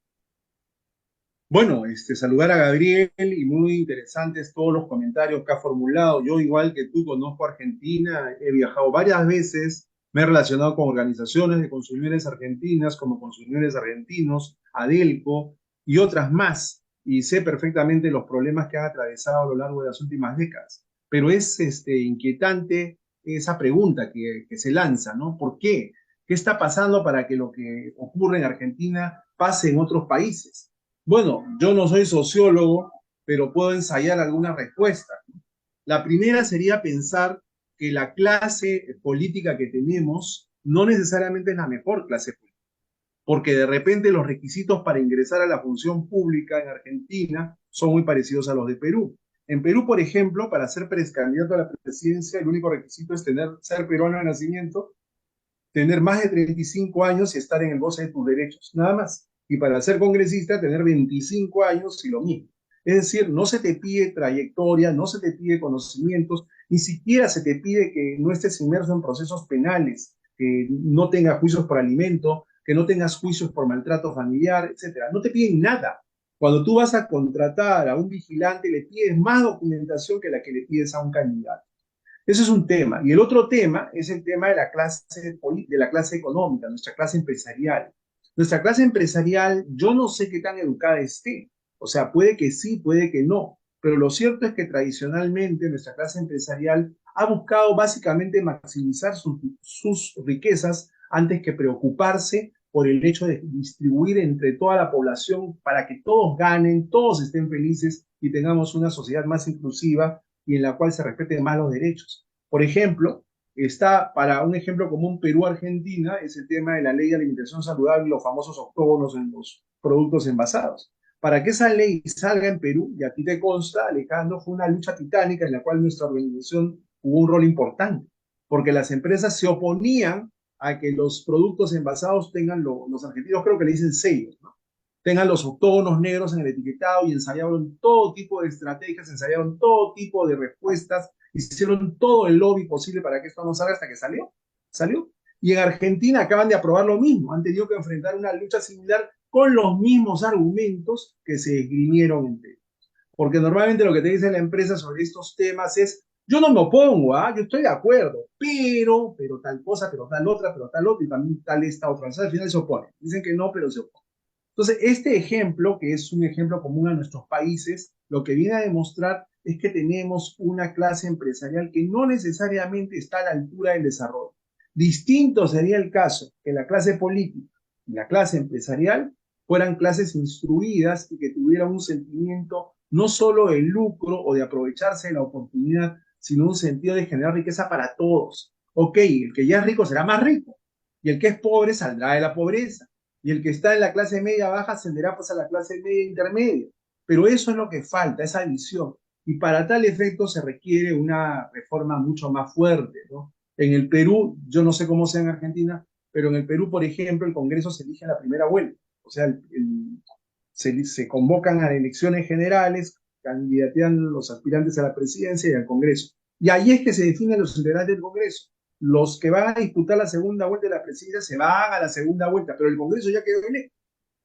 S2: Bueno, saludar a Gabriel y muy interesantes todos los comentarios que ha formulado. Yo, igual que tú, conozco Argentina, he viajado varias veces, me he relacionado con organizaciones de consumidores argentinas como Consumidores Argentinos, Adelco y otras más, y sé perfectamente los problemas que han atravesado a lo largo de las últimas décadas. Pero es inquietante esa pregunta que se lanza, ¿no? ¿Por qué? ¿Qué está pasando para que lo que ocurre en Argentina pase en otros países? Bueno, yo no soy sociólogo, pero puedo ensayar algunas respuestas. La primera sería pensar que la clase política que tenemos no necesariamente es la mejor clase política, porque de repente los requisitos para ingresar a la función pública en Argentina son muy parecidos a los de Perú. En Perú, por ejemplo, para ser precandidato a la presidencia, el único requisito es ser peruano de nacimiento, tener más de 35 años y estar en el goce de tus derechos, nada más. Y para ser congresista, tener 25 años y lo mismo. Es decir, no se te pide trayectoria, no se te pide conocimientos, ni siquiera se te pide que no estés inmerso en procesos penales, que no tengas juicios por alimento, que no tengas juicios por maltrato familiar, etcétera. No te piden nada. Cuando tú vas a contratar a un vigilante, le pides más documentación que la que le pides a un candidato. Ese es un tema. Y el otro tema es el tema de la clase económica, nuestra clase empresarial. Nuestra clase empresarial, yo no sé qué tan educada esté. O sea, puede que sí, puede que no. Pero lo cierto es que tradicionalmente nuestra clase empresarial ha buscado básicamente maximizar sus riquezas antes que preocuparse por el hecho de distribuir entre toda la población para que todos ganen, todos estén felices y tengamos una sociedad más inclusiva y en la cual se respeten más los derechos. Por ejemplo, está para un ejemplo común Perú-Argentina, es el tema de la ley de alimentación saludable y los famosos octógonos en los productos envasados. Para que esa ley salga en Perú, y a ti te consta, Alejandro, fue una lucha titánica en la cual nuestra organización jugó un rol importante, porque las empresas se oponían a que los productos envasados tengan, los argentinos creo que le dicen sellos, ¿no? Tengan los octógonos negros en el etiquetado y ensayaron todo tipo de estrategias, ensayaron todo tipo de respuestas, hicieron todo el lobby posible para que esto no salga hasta que salió. Salió. Y en Argentina acaban de aprobar lo mismo, han tenido que enfrentar una lucha similar con los mismos argumentos que se esgrimieron entre. Porque normalmente lo que te dice la empresa sobre estos temas es, yo no me opongo, ¿ah? Yo estoy de acuerdo, pero tal cosa, pero tal otra, y también tal esta otra. O sea, al final se oponen. Dicen que no, pero se oponen. Entonces, este ejemplo, que es un ejemplo común a nuestros países, lo que viene a demostrar es que tenemos una clase empresarial que no necesariamente está a la altura del desarrollo. Distinto sería el caso que la clase política y la clase empresarial fueran clases instruidas y que tuvieran un sentimiento no solo de lucro o de aprovecharse de la oportunidad, sino un sentido de generar riqueza para todos. Ok, el que ya es rico será más rico y el que es pobre saldrá de la pobreza y el que está en la clase media baja ascenderá pues a la clase media intermedia. Pero eso es lo que falta, esa visión. Y para tal efecto se requiere una reforma mucho más fuerte, ¿no? En el Perú, yo no sé cómo sea en Argentina, pero en el Perú, por ejemplo, el Congreso se elige en la primera vuelta. O sea, se convocan a elecciones generales, candidatean los aspirantes a la presidencia y al Congreso. Y ahí es que se definen los integrantes del Congreso. Los que van a disputar la segunda vuelta de la presidencia se van a la segunda vuelta, pero el Congreso ya quedó electo.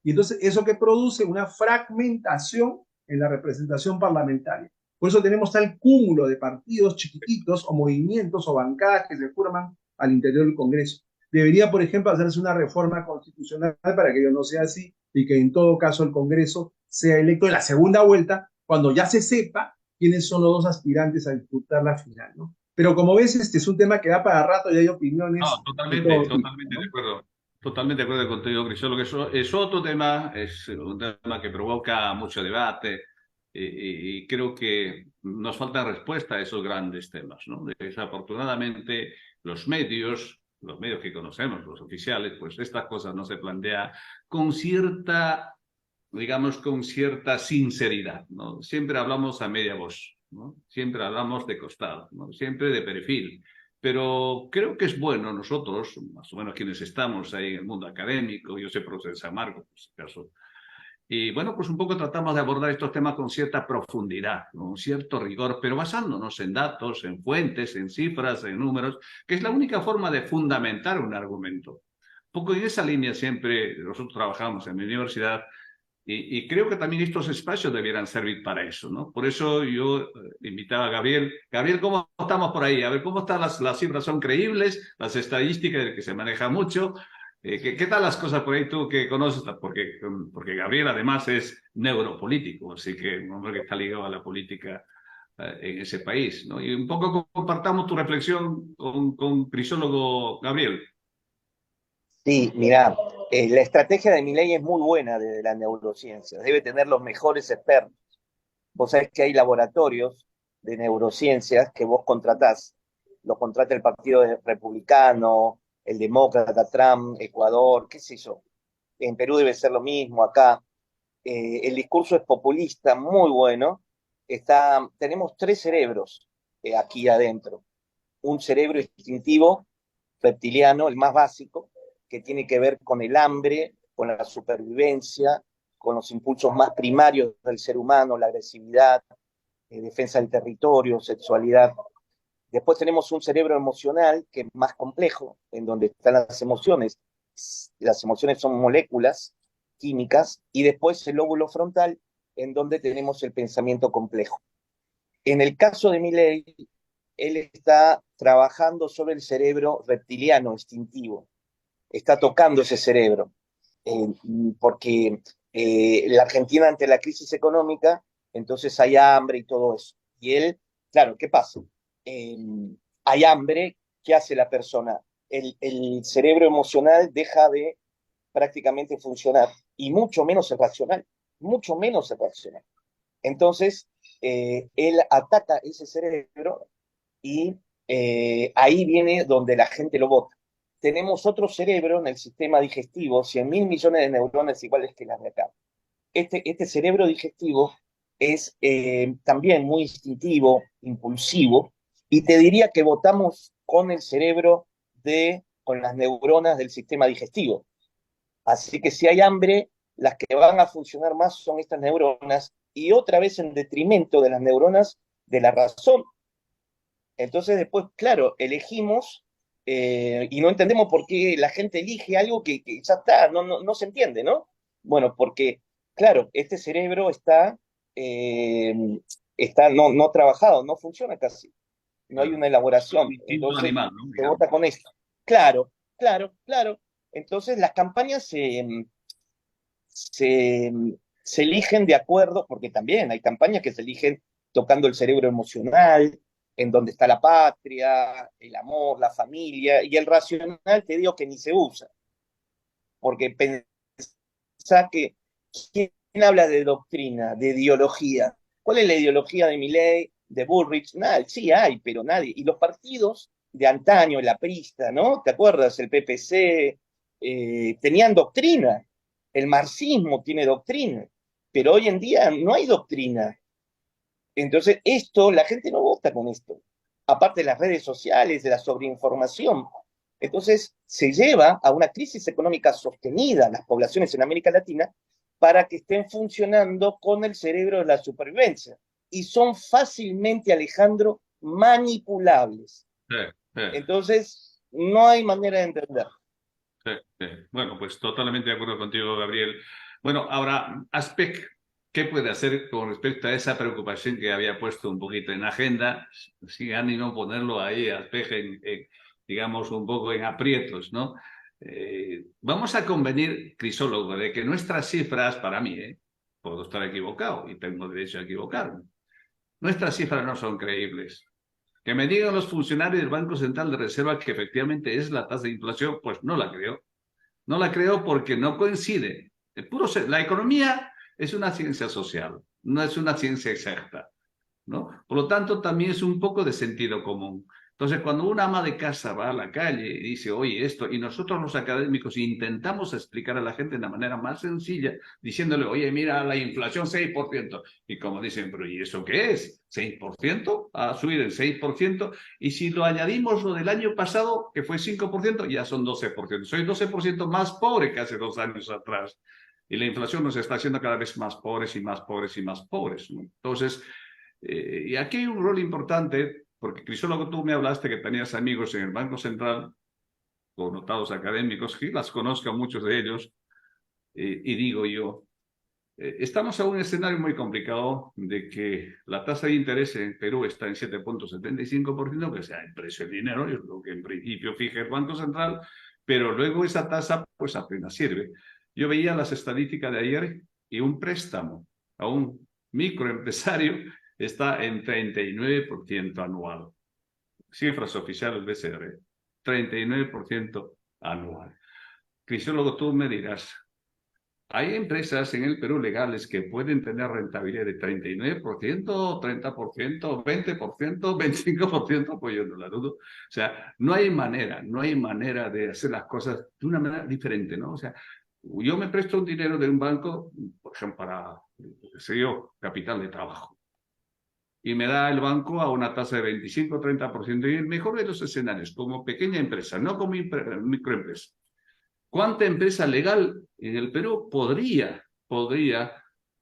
S2: Y entonces eso que produce una fragmentación en la representación parlamentaria. Por eso tenemos tal cúmulo de partidos chiquititos o movimientos o bancadas que se forman al interior del Congreso. Debería, por ejemplo, hacerse una reforma constitucional para que ello no sea así y que en todo caso el Congreso sea electo en la segunda vuelta cuando ya se sepa quiénes son los dos aspirantes a disputar la final, ¿no? Pero como ves, este es un tema que da para rato y hay
S1: No,
S2: opiniones de
S1: totalmente,
S2: todo tipo,
S1: totalmente de
S2: ¿no?
S1: acuerdo. Totalmente de acuerdo contigo, Cristóbal, que eso es otro tema, es un tema que provoca mucho debate y creo que nos falta respuesta a esos grandes temas, ¿no? Desafortunadamente, los medios que conocemos, los oficiales, pues estas cosas no se plantean con cierta, digamos, con cierta sinceridad, ¿no? Siempre hablamos a media voz, ¿no? Siempre hablamos de costado, ¿no? Siempre de perfil. Pero creo que es bueno nosotros, más o menos quienes estamos ahí en el mundo académico, yo soy profesor de San Marcos, por si acaso, y bueno, pues un poco tratamos de abordar estos temas con cierta profundidad, con un cierto rigor, pero basándonos en datos, en fuentes, en cifras, en números, que es la única forma de fundamentar un argumento. Un poco en esa línea siempre nosotros trabajamos en mi universidad Y creo que también estos espacios debieran servir para eso, ¿no? Por eso yo invitaba a Gabriel. Gabriel, ¿cómo estamos por ahí? A ver, ¿cómo están las cifras? ¿Son creíbles? Las estadísticas de que se maneja mucho. ¿Qué tal las cosas por ahí tú que conoces? Porque Gabriel además es neuropolítico, así que un hombre que está ligado a la política en ese país, ¿no? Y un poco compartamos tu reflexión con Crisólogo Gabriel.
S3: Sí, mira, la estrategia de Milei es muy buena desde la neurociencia, debe tener los mejores expertos. Vos sabés que hay laboratorios de neurociencias que vos contratás, los contrata el Partido Republicano, el Demócrata, Trump, Ecuador, qué sé yo. En Perú debe ser lo mismo, acá. El discurso es populista, muy bueno. Tenemos tres cerebros aquí adentro. Un cerebro instintivo, reptiliano, el más básico, que tiene que ver con el hambre, con la supervivencia, con los impulsos más primarios del ser humano, la agresividad, defensa del territorio, sexualidad. Después tenemos un cerebro emocional que es más complejo, en donde están las emociones. Las emociones son moléculas químicas, y después el lóbulo frontal, en donde tenemos el pensamiento complejo. En el caso de Milei, él está trabajando sobre el cerebro reptiliano, instintivo. Está tocando ese cerebro, eh, porque la Argentina ante la crisis económica, entonces hay hambre y todo eso. Y él, claro, ¿qué pasa? Eh, Hay hambre, ¿qué hace la persona? El cerebro emocional deja de prácticamente funcionar, y mucho menos es racional, mucho menos es racional. Entonces, él ataca ese cerebro y ahí viene donde la gente lo vota. Tenemos otro cerebro en el sistema digestivo, 100.000 millones de neuronas iguales que las de acá. Este cerebro digestivo es también muy instintivo, impulsivo, y te diría que votamos con el cerebro con las neuronas del sistema digestivo. Así que si hay hambre, las que van a funcionar más son estas neuronas, y otra vez en detrimento de las neuronas de la razón. Entonces después, claro, elegimos y no entendemos por qué la gente elige algo que ya está, no se entiende, ¿no? Bueno, porque, claro, este cerebro eh, está no trabajado, no funciona casi, no hay
S1: Claro.
S3: una elaboración,
S1: Instinto
S3: entonces
S1: animal, ¿no?
S3: se
S1: Digamos.
S3: vota con esto. Claro, claro, claro. Entonces las campañas se, se eligen de acuerdo, porque también hay campañas que se eligen tocando el cerebro emocional, en donde está la patria, el amor, la familia, y el racional te digo que ni se usa, porque pensá que ¿quién habla de doctrina, de ideología? ¿Cuál es la ideología de Milei, de Bullrich? Nada, sí hay, pero nadie. Y los partidos de antaño, el aprista, ¿no? ¿Te acuerdas? El PPC, tenían doctrina. El marxismo tiene doctrina, pero hoy en día no hay doctrina. Entonces, la gente no vota con esto. Aparte de las redes sociales, de la sobreinformación. Entonces, se lleva a una crisis económica sostenida a las poblaciones en América Latina para que estén funcionando con el cerebro de la supervivencia. Y son fácilmente, Alejandro, manipulables.
S1: Sí, sí.
S3: Entonces, no hay manera de entender.
S1: Sí, sí. Bueno, pues totalmente de acuerdo contigo, Gabriel. Bueno, ahora, Aspec, ¿qué puede hacer con respecto a esa preocupación que había puesto un poquito en agenda? Sin ánimo ponerlo ahí, Aspec, digamos, un poco en aprietos, ¿no? Vamos a convenir, Crisólogo, de que nuestras cifras, para mí, puedo estar equivocado y tengo derecho a equivocarme, nuestras cifras no son creíbles. Que me digan los funcionarios del Banco Central de Reserva que efectivamente es la tasa de inflación, pues no la creo. No la creo porque no coincide. La economía es una ciencia social, no es una ciencia exacta, ¿no? Por lo tanto, también es un poco de sentido común. Entonces, cuando una ama de casa va a la calle y dice, oye, esto, y nosotros los académicos intentamos explicar a la gente de la manera más sencilla, diciéndole, oye, mira, la inflación 6%, y como dicen, pero ¿y eso qué es? ¿6%? ¿A subir el 6%? Y si lo añadimos lo del año pasado, que fue 5%, ya son 12%. Soy 12% más pobre que hace 2 años atrás. Y la inflación nos está haciendo cada vez más pobres y más pobres y más pobres, ¿no? Entonces, y aquí hay un rol importante, porque Crisólogo, tú me hablaste que tenías amigos en el Banco Central, connotados académicos, y las conozco a muchos de ellos, y digo yo, Estamos en un escenario muy complicado de que la tasa de interés en Perú está en 7,75%, que sea el precio del dinero, es lo que en principio fija el Banco Central, pero luego esa tasa pues apenas sirve. Yo veía las estadísticas de ayer y un préstamo a un microempresario está en 39% anual. Cifras oficiales del BCR, 39% anual. Crisiólogo, tú me dirás, hay empresas en el Perú legales que pueden tener rentabilidad de 39%, 30%, 20%, 25%, pues yo no la dudo. O sea, no hay manera de hacer las cosas de una manera diferente, ¿no? O sea, yo me presto un dinero de un banco, por ejemplo, para, qué sé yo, capital de trabajo. Y me da el banco a una tasa de 25, 30%. Y el mejor de los escenarios, como pequeña empresa, no como microempresa. ¿Cuánta empresa legal en el Perú podría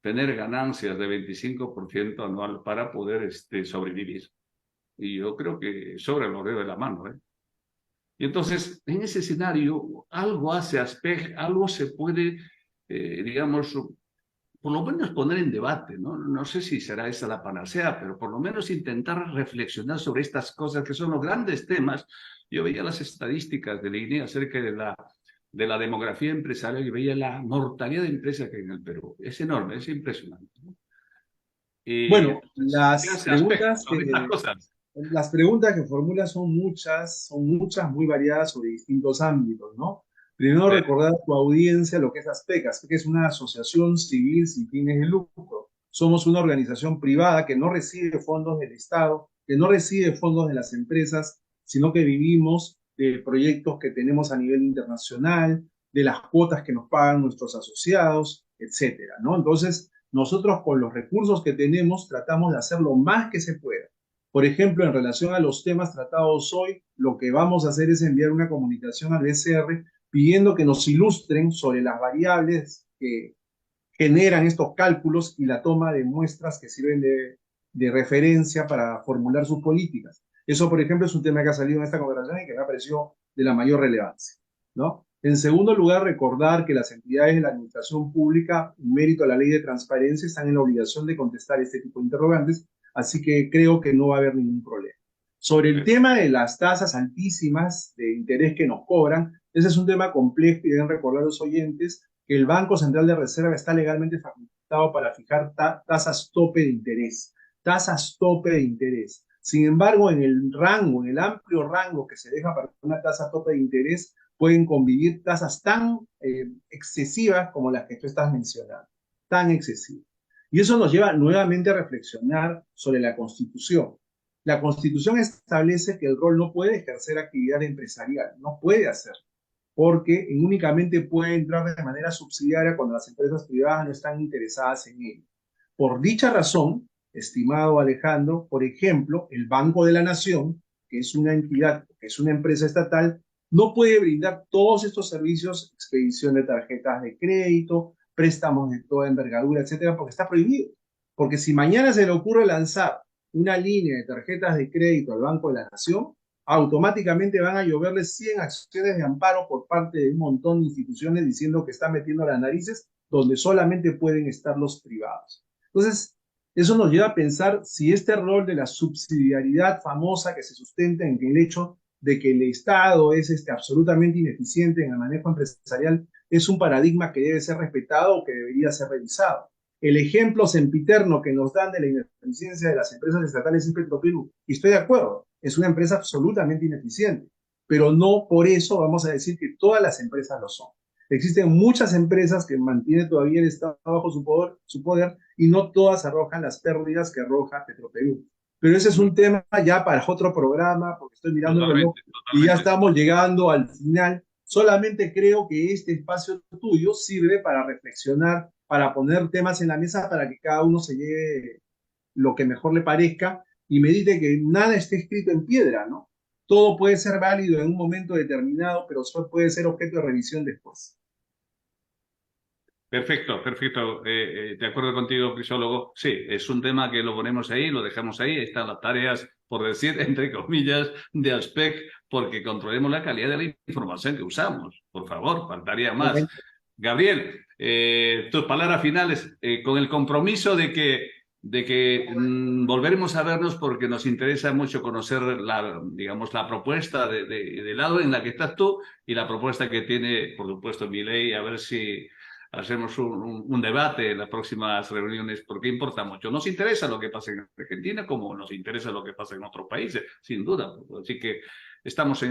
S1: tener ganancias de 25% anual para poder sobrevivir? Y yo creo que sobra el dedos de la mano, ¿eh? Y entonces, en ese escenario, algo hace ASPEC, algo se puede, digamos, por lo menos poner en debate, ¿no? No sé si será esa la panacea, pero por lo menos intentar reflexionar sobre estas cosas que son los grandes temas. Yo veía las estadísticas del INE acerca de la demografía empresarial y veía la mortalidad de empresas que hay en el Perú. Es enorme, es impresionante, ¿no? Y
S2: Bueno,
S1: entonces, ¿qué hace ASPEC sobre estas cosas?
S2: las preguntas que formulas son muchas, muy variadas sobre distintos ámbitos, ¿no? Primero
S1: Sí,
S2: recordar a tu audiencia lo que es ASPEC. ASPEC es una asociación civil sin fines de lucro. Somos una organización privada que no recibe fondos del Estado, que no recibe fondos de las empresas, sino que vivimos de proyectos que tenemos a nivel internacional, de las cuotas que nos pagan nuestros asociados, etcétera, ¿no? Entonces, nosotros con los recursos que tenemos tratamos de hacer lo más que se pueda. Por ejemplo, en relación a los temas tratados hoy, lo que vamos a hacer es enviar una comunicación al BCR pidiendo que nos ilustren sobre las variables que generan estos cálculos y la toma de muestras que sirven de referencia para formular sus políticas. Eso, por ejemplo, es un tema que ha salido en esta conversación y que me ha parecido de la mayor relevancia, ¿no? En segundo lugar, recordar que las entidades de la administración pública, en mérito a la ley de transparencia, están en la obligación de contestar este tipo de interrogantes, así que creo que no va a haber ningún problema. Sobre el
S1: sí.
S2: tema de las tasas altísimas de interés que nos cobran, ese es un tema complejo y deben recordar los oyentes que el Banco Central de Reserva está legalmente facultado para fijar tasas tope de interés. Tasas tope de interés. Sin embargo, en el rango, en el amplio rango que se deja para una tasa tope de interés, pueden convivir tasas tan excesivas como las que tú estás mencionando. Tan excesivas. Y eso nos lleva nuevamente a reflexionar sobre la Constitución. La Constitución establece que el rol no puede ejercer actividad empresarial, no puede hacerlo, porque únicamente puede entrar de manera subsidiaria cuando las empresas privadas no están interesadas en ello. Por dicha razón, estimado Alejandro, por ejemplo, el Banco de la Nación, que es una entidad, que es una empresa estatal, no puede brindar todos estos servicios, expedición de tarjetas de crédito, préstamos de toda envergadura, etcétera, porque está prohibido. Porque si mañana se le ocurre lanzar una línea de tarjetas de crédito al Banco de la Nación, automáticamente van a lloverle 100 acciones de amparo por parte de un montón de instituciones diciendo que están metiendo las narices donde solamente pueden estar los privados. Entonces, eso nos lleva a pensar si este rol de la subsidiariedad famosa que se sustenta en el hecho de que el Estado es absolutamente ineficiente en el manejo empresarial es un paradigma que debe ser respetado o que debería ser revisado. El ejemplo sempiterno que nos dan de la ineficiencia de las empresas estatales es Petroperú, y estoy de acuerdo, es una empresa absolutamente ineficiente, pero no por eso vamos a decir que todas las empresas lo son. Existen muchas empresas que mantienen todavía el Estado bajo su poder y no todas arrojan las pérdidas que arroja Petroperú. Pero ese es un tema ya para otro programa, porque estoy mirando el reloj
S1: Totalmente,
S2: y ya
S1: totalmente.
S2: estamos llegando al final. Solamente creo que este espacio tuyo sirve para reflexionar, para poner temas en la mesa para que cada uno se lleve lo que mejor le parezca y medite que nada esté escrito en piedra, ¿no? Todo puede ser válido en un momento determinado, pero solo puede ser objeto de revisión después.
S1: Perfecto, perfecto. De acuerdo contigo, Crisólogo. Sí, es un tema que lo ponemos ahí, lo dejamos ahí. Están las tareas, por decir, entre comillas, de ASPEC, porque controlemos la calidad de la información que usamos. Por favor, faltaría más.
S2: Momento.
S1: Gabriel, Tus palabras finales, con el compromiso de que volveremos a vernos porque nos interesa mucho conocer digamos, la propuesta del lado en la que estás tú y la propuesta que tiene, por supuesto, Milei, a ver si hacemos un debate en las próximas reuniones, porque importa mucho. Nos interesa lo que pasa en Argentina como nos interesa lo que pasa en otros países, sin duda. Así que estamos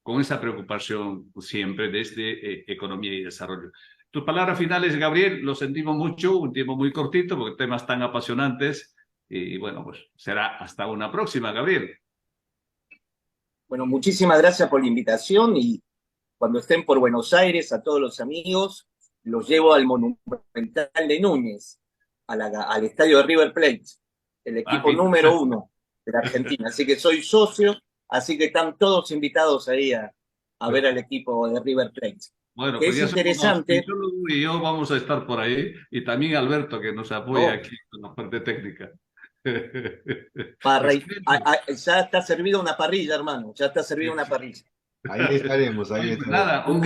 S1: con esa preocupación siempre desde economía y desarrollo. Tus palabras finales, Gabriel, lo sentimos mucho, un tiempo muy cortito, porque temas tan apasionantes. Y bueno, pues será hasta una próxima, Gabriel.
S3: Bueno, muchísimas gracias por la invitación y cuando estén por Buenos Aires, a todos los amigos, los llevo al Monumental de Núñez, al estadio de River Plate, el equipo número 1 de la Argentina. Así que soy socio, así que están todos invitados ahí a ver al equipo de River Plate.
S1: Bueno,
S3: que
S1: pues
S3: es
S1: ya
S3: interesante.
S1: somos y yo vamos a estar por ahí, y también Alberto, que nos apoya aquí con la parte técnica.
S3: Ya está servida una parrilla, hermano, ya está servida una parrilla.
S4: Ahí estaremos, ahí estaremos.
S1: Nada, un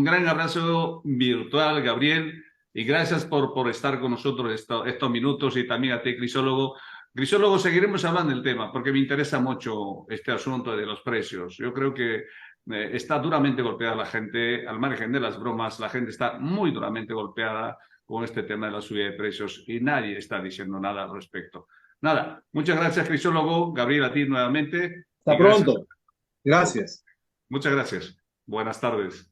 S1: gran abrazo virtual, Gabriel, y gracias por estar con nosotros estos minutos, y también a ti, Crisólogo. Crisólogo, seguiremos hablando del tema, porque me interesa mucho este asunto de los precios. Yo creo que está duramente golpeada la gente, al margen de las bromas, la gente está muy duramente golpeada con este tema de la subida de precios y nadie está diciendo nada al respecto. Nada, muchas gracias, Crisólogo. Gabriel, a ti nuevamente.
S2: Hasta pronto. Gracias.
S1: Muchas gracias. Buenas tardes.